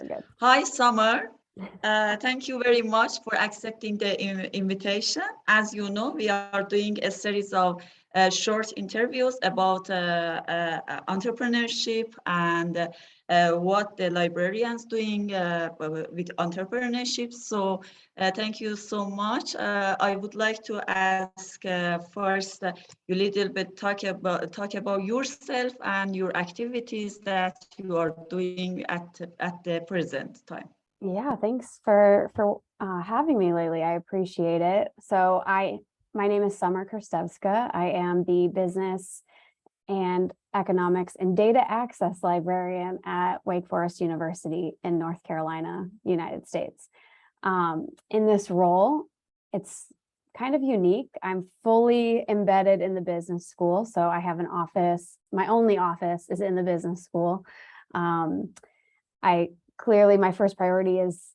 We're good. Hi, Summer. Thank you very much for accepting the invitation. As you know, we are doing a series of short interviews about entrepreneurship and what the librarians doing with entrepreneurship. So thank you so much. I would like to ask first you little bit talk about yourself and your activities that you are doing at the present time. Yeah, thanks for having me, lately. I appreciate it. So my name is Summer Krstevska. I am the business and economics and data access librarian at Wake Forest University in North Carolina, United States. In this role, it's kind of unique. I'm fully embedded in the business school. So I have an office. My only office is in the business school. Clearly, my first priority is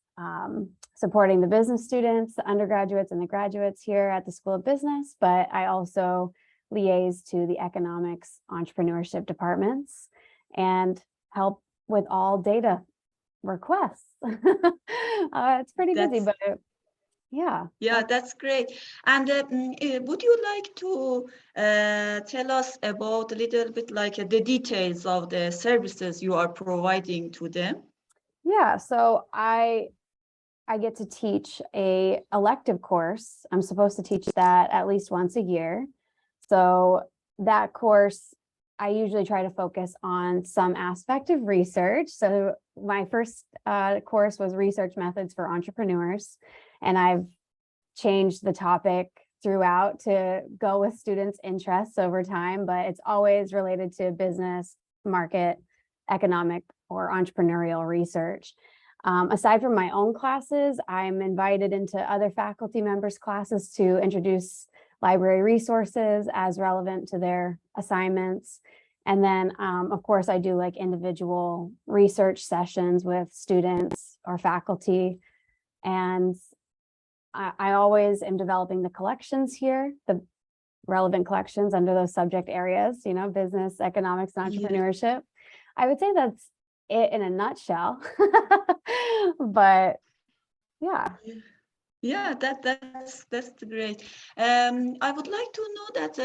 supporting the business students, the undergraduates and the graduates here at the School of Business, but I also liaise to the economics entrepreneurship departments and help with all data requests. It's pretty busy, but yeah. Yeah, that's great. And would you like to tell us about a little bit like the details of the services you are providing to them? Yeah, so I get to teach a elective course. I'm supposed to teach that at least once a year. So that course, I usually try to focus on some aspect of research. So my first course was research methods for entrepreneurs, and I've changed the topic throughout to go with students' interests over time, but it's always related to business, market, economic, or entrepreneurial research. Aside from my own classes, I'm invited into other faculty members' classes to introduce library resources as relevant to their assignments. And then, of course, I do like individual research sessions with students or faculty. And I always am developing the collections here, the relevant collections under those subject areas, business, economics, and entrepreneurship. I would say that's it in a nutshell. But yeah. Yeah, that's great. I would like to know that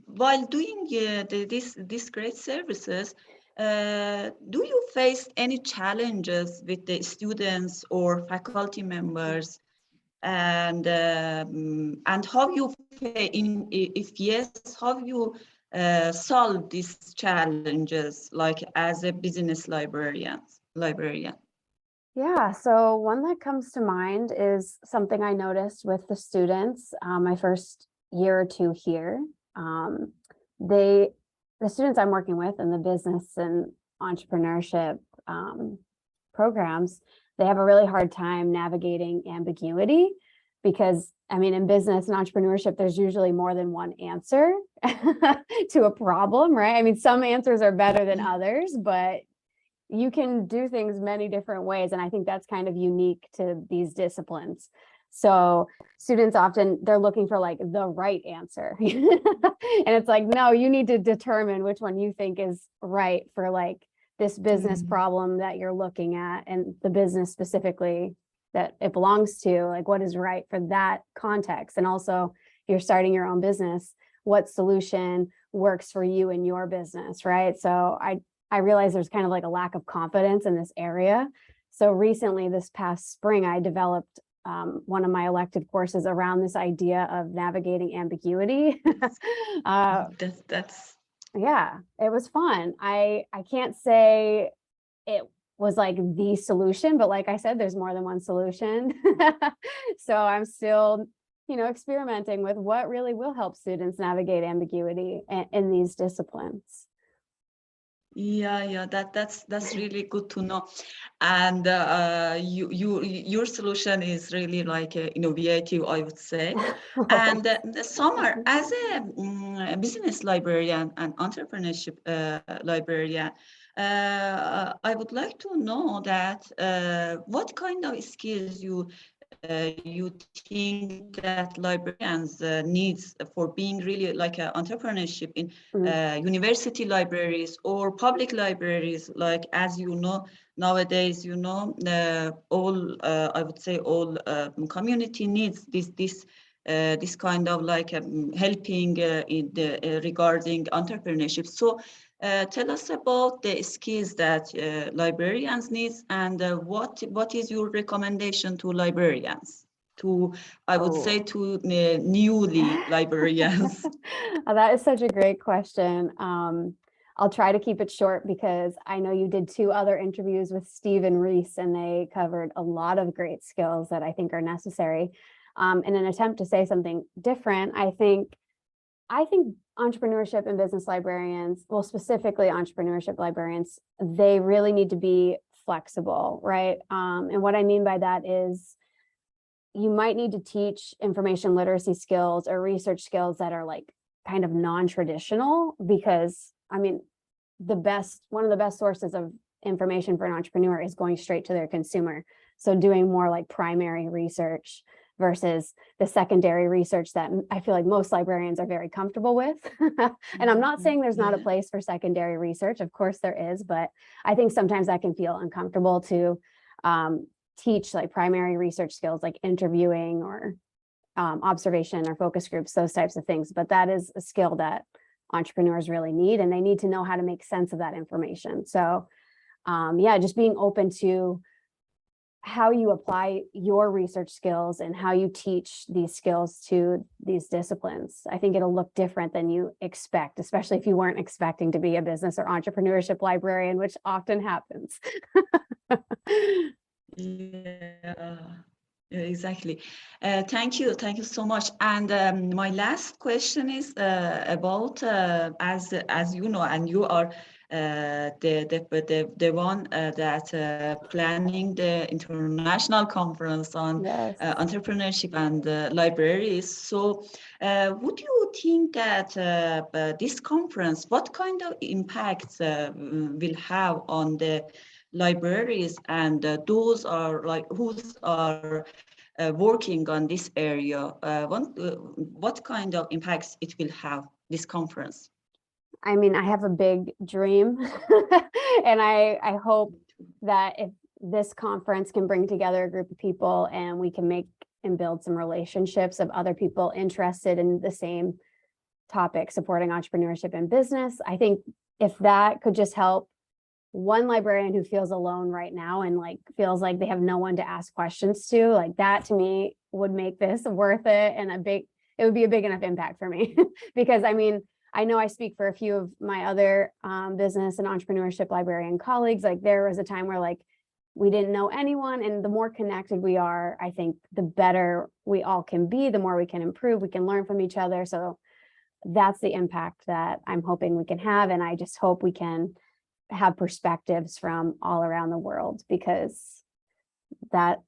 while doing these great services, do you face any challenges with the students or faculty members, and how you if yes, how you solve these challenges, like as a business librarian? Yeah, so one that comes to mind is something I noticed with the students my first year or two here. The students I'm working with in the business and entrepreneurship programs, they have a really hard time navigating ambiguity because, in business and entrepreneurship, there's usually more than one answer to a problem, right? Some answers are better than others, but you can do things many different ways. And I think that's kind of unique to these disciplines. So students often, they're looking for like the right answer. And it's like, no, you need to determine which one you think is right for like this business problem that you're looking at and the business specifically that it belongs to, like what is right for that context. And also if you're starting your own business, what solution works for you in your business, right? So I realized there's kind of like a lack of confidence in this area. So recently, this past spring, I developed one of my elective courses around this idea of navigating ambiguity. Yeah, it was fun. I can't say it was like the solution, but like I said, there's more than one solution. So I'm still, experimenting with what really will help students navigate ambiguity in these disciplines. Yeah, that's really good to know. And your solution is really like innovative, I would say. And Summer, as a business librarian and entrepreneurship librarian, I would like to know that what kind of skills you you think that librarians needs for being really like an entrepreneurship in university libraries or public libraries, like as you know nowadays, you know, all I would say all community needs this kind of like helping in the regarding entrepreneurship. So tell us about the skills that librarians need, and what is your recommendation to librarians, to, I would say, to newly librarians? That is such a great question. I'll try to keep it short because I know you did 2 other interviews with Steve and Reese, and they covered a lot of great skills that I think are necessary. In an attempt to say something different, I think entrepreneurship and business librarians, well, specifically entrepreneurship librarians, they really need to be flexible, right? And what I mean by that is you might need to teach information literacy skills or research skills that are like kind of non-traditional, because I mean, one of the best sources of information for an entrepreneur is going straight to their consumer. So doing more like primary research versus the secondary research that I feel like most librarians are very comfortable with. And I'm not saying there's not a place for secondary research. Of course there is, but I think sometimes that can feel uncomfortable to teach like primary research skills like interviewing or observation or focus groups, those types of things. But that is a skill that entrepreneurs really need, and they need to know how to make sense of that information. So yeah, just being open to how you apply your research skills and how you teach these skills to these disciplines. I think it'll look different than you expect, especially if you weren't expecting to be a business or entrepreneurship librarian, which often happens. Yeah. Exactly. Thank you so much. And my last question is about as you know, and you are the one that planning the international conference on Yes. entrepreneurship and libraries. So, would you think that this conference, what kind of impact will have on the libraries, and those are like who's are working on this area? What kind of impacts it will have, this conference? I mean, I have a big dream and I hope that if this conference can bring together a group of people and we can make and build some relationships of other people interested in the same topic, supporting entrepreneurship and business. I think if that could just help one librarian who feels alone right now and like feels like they have no one to ask questions to, like that to me would make this worth it, and it would be a big enough impact for me. Because I mean, I know I speak for a few of my other business and entrepreneurship librarian colleagues. Like there was a time where like we didn't know anyone, and the more connected we are, I think the better we all can be, the more we can improve, we can learn from each other. So that's the impact that I'm hoping we can have. And I just hope we can have perspectives from all around the world, because that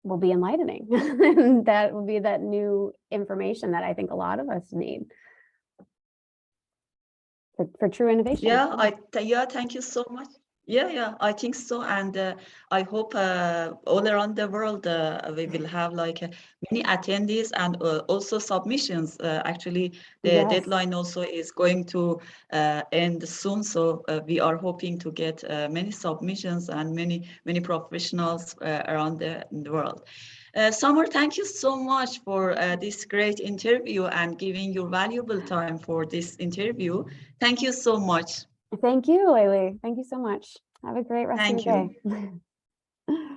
will be enlightening. That will be that new information that I think a lot of us need for true innovation. Yeah, yeah, thank you so much. Yeah, I think so, and I hope all around the world we will have like many attendees and also submissions. Actually, the Yes. deadline also is going to end soon, so we are hoping to get many submissions and many professionals around the world. Summer, thank you so much for this great interview and giving your valuable time for this interview. Thank you so much. Thank you, Layli. Thank you so much. Have a great rest of your day.